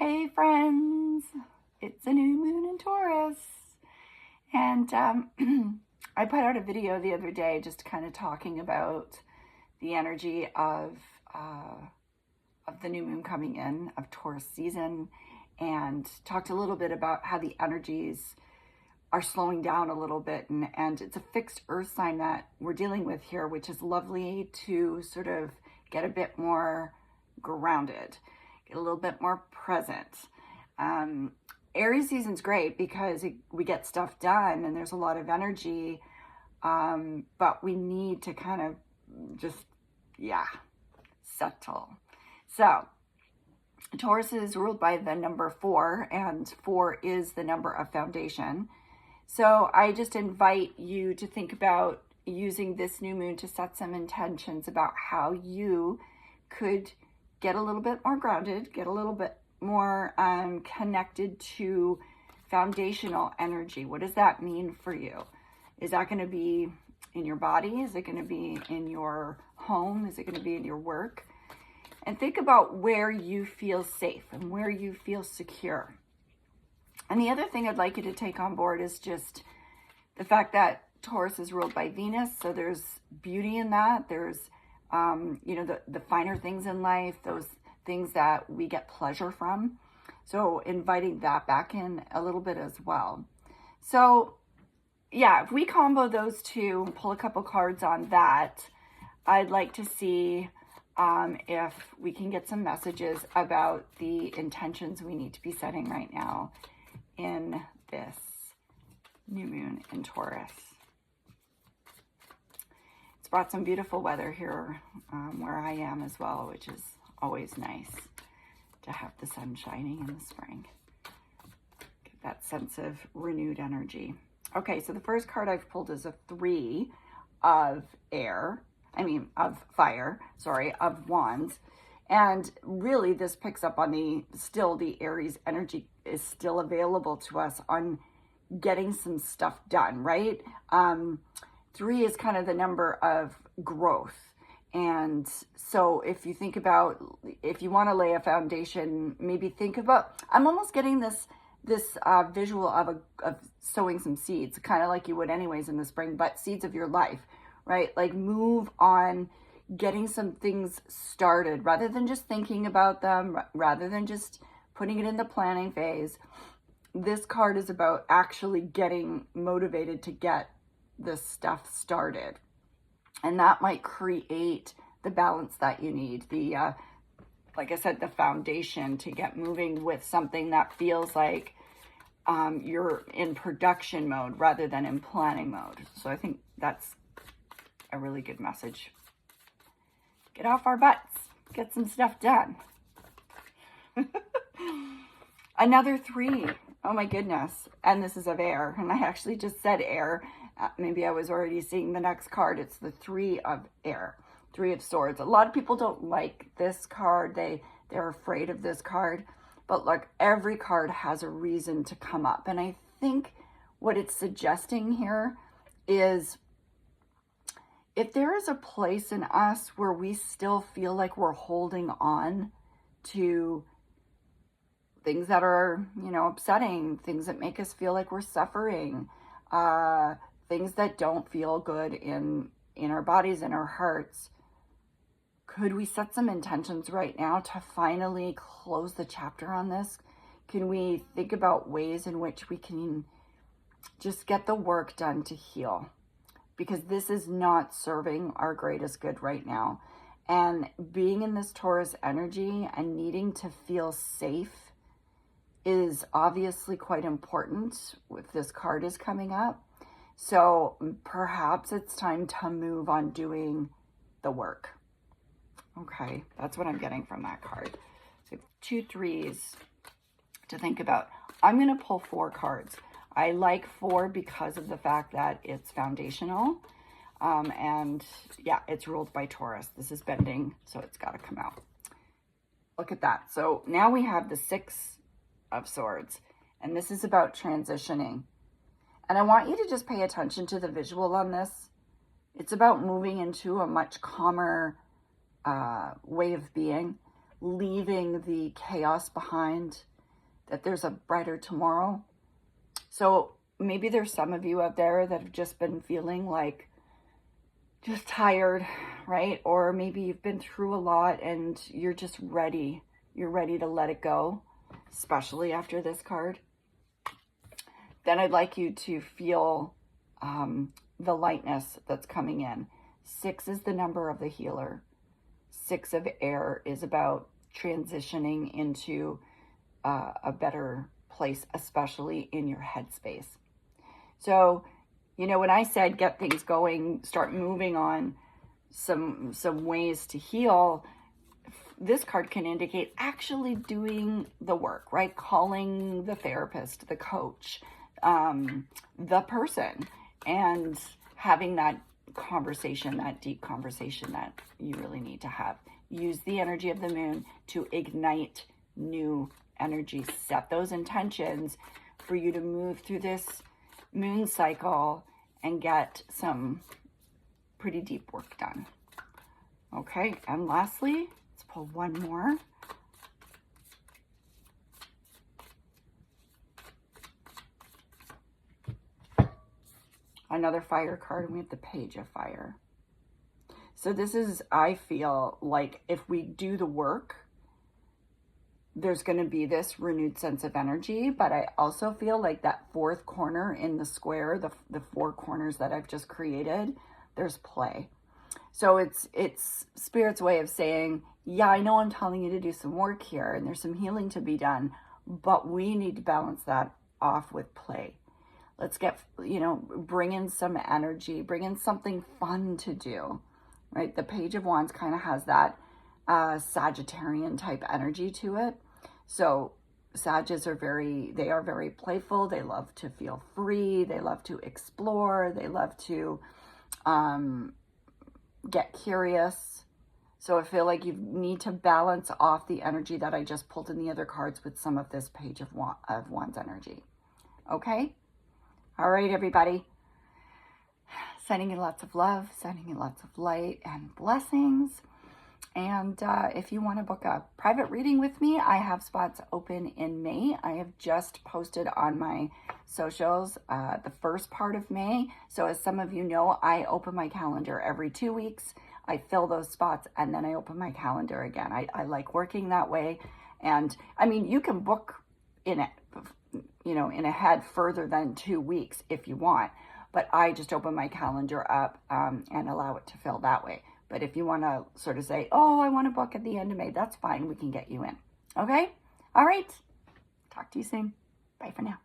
Hey friends, it's a new moon in Taurus, and I put out a video the other day just kind of talking about the energy of the new moon coming in, of Taurus season, and talked a little bit about how the energies are slowing down a little bit, and it's a fixed earth sign that we're dealing with here, which is lovely to sort of get a bit more grounded, get a little bit more present. Aries season's great because we get stuff done and there's a lot of energy, but we need to kind of just, settle. So Taurus is ruled by the number 4, and 4 is the number of foundation. So I just invite you to think about using this new moon to set some intentions about how you could get a little bit more grounded, get a little bit more connected to foundational energy. What does that mean for you? Is that going to be in your body? Is it going to be in your home? Is it going to be in your work? And think about where you feel safe and where you feel secure. And the other thing I'd like you to take on board is just the fact that Taurus is ruled by Venus. So there's beauty in that. There's, the finer things in life, those things that we get pleasure from. So inviting that back in a little bit as well. So if we combo those two, pull a couple cards on that, I'd like to see if we can get some messages about the intentions we need to be setting right now in this new moon in Taurus. It's brought some beautiful weather here where I am as well, which is always nice to have the sun shining in the spring. Get that sense of renewed energy. Okay, so the first card I've pulled is a 3 of wands. And really this picks up on the Aries energy is still available to us on getting some stuff done, right? 3 is kind of the number of growth. And so if you think about, if you want to lay a foundation, maybe think about, I'm almost getting this visual of sowing some seeds, kind of like you would anyways in the spring, but seeds of your life, right? Like move on, getting some things started rather than just thinking about them, rather than just putting it in the planning phase. This card is about actually getting motivated to get this stuff started. And that might create the balance that you need. Like I said, the foundation to get moving with something that feels like you're in production mode rather than in planning mode. So I think that's a really good message. Get off our butts, get some stuff done. Another 3. Oh my goodness. And this is of air. And I actually just said air. Maybe I was already seeing the next card. It's the 3 of air, 3 of swords. A lot of people don't like this card. They're afraid of this card. But look, every card has a reason to come up. And I think what it's suggesting here is if there is a place in us where we still feel like we're holding on to things that are, upsetting, things that make us feel like we're suffering, things that don't feel good in our bodies and our hearts, could we set some intentions right now to finally close the chapter on this? Can we think about ways in which we can just get the work done to heal? Because this is not serving our greatest good right now. And being in this Taurus energy and needing to feel safe is obviously quite important if this card is coming up. So perhaps it's time to move on doing the work. Okay, that's what I'm getting from that card. So 2 3s to think about. I'm going to pull 4 cards. I like 4 because of the fact that it's foundational. It's ruled by Taurus. This is bending, so it's got to come out. Look at that. So now we have the 6 of swords, and this is about transitioning. And I want you to just pay attention to the visual on this. It's about moving into a much calmer way of being, leaving the chaos behind, that there's a brighter tomorrow. So maybe there's some of you out there that have just been feeling like just tired, right? Or maybe you've been through a lot and you're just ready. You're ready to let it go, especially after this card. Then I'd like you to feel the lightness that's coming in. 6 is the number of the healer. 6 of air is about transitioning into a better place, especially in your headspace. So, you know, when I said get things going, start moving on some ways to heal, this card can indicate actually doing the work, right? Calling the therapist, the coach, the person, and having that conversation, that deep conversation that you really need to have. Use the energy of the moon to ignite new energy. Set those intentions for you to move through this moon cycle and get some pretty deep work done. Okay, and lastly, let's pull one more. Another fire card, and we have the Page of Fire. So this is, I feel like if we do the work, there's going to be this renewed sense of energy, but I also feel like that fourth corner in the square, the 4 corners that I've just created, there's play. So it's Spirit's way of saying, yeah, I know I'm telling you to do some work here and there's some healing to be done, but we need to balance that off with play. Let's get, you know, bring in some energy, bring in something fun to do, right? The Page of Wands kind of has that Sagittarian type energy to it. So Sagittarians are very playful. They love to feel free. They love to explore. They love to get curious. So I feel like you need to balance off the energy that I just pulled in the other cards with some of this Page of Wands energy. Okay? All right, everybody. Sending you lots of love, sending you lots of light and blessings. And if you want to book a private reading with me, I have spots open in May. I have just posted on my socials the first part of May. So as some of you know, I open my calendar every 2 weeks. I fill those spots and then I open my calendar again. I like working that way. And I mean, you can book in it, you know, in ahead further than 2 weeks if you want. But I just open my calendar up and allow it to fill that way. But if you want to sort of say, oh, I want to book at the end of May, that's fine. We can get you in. Okay? All right. Talk to you soon. Bye for now.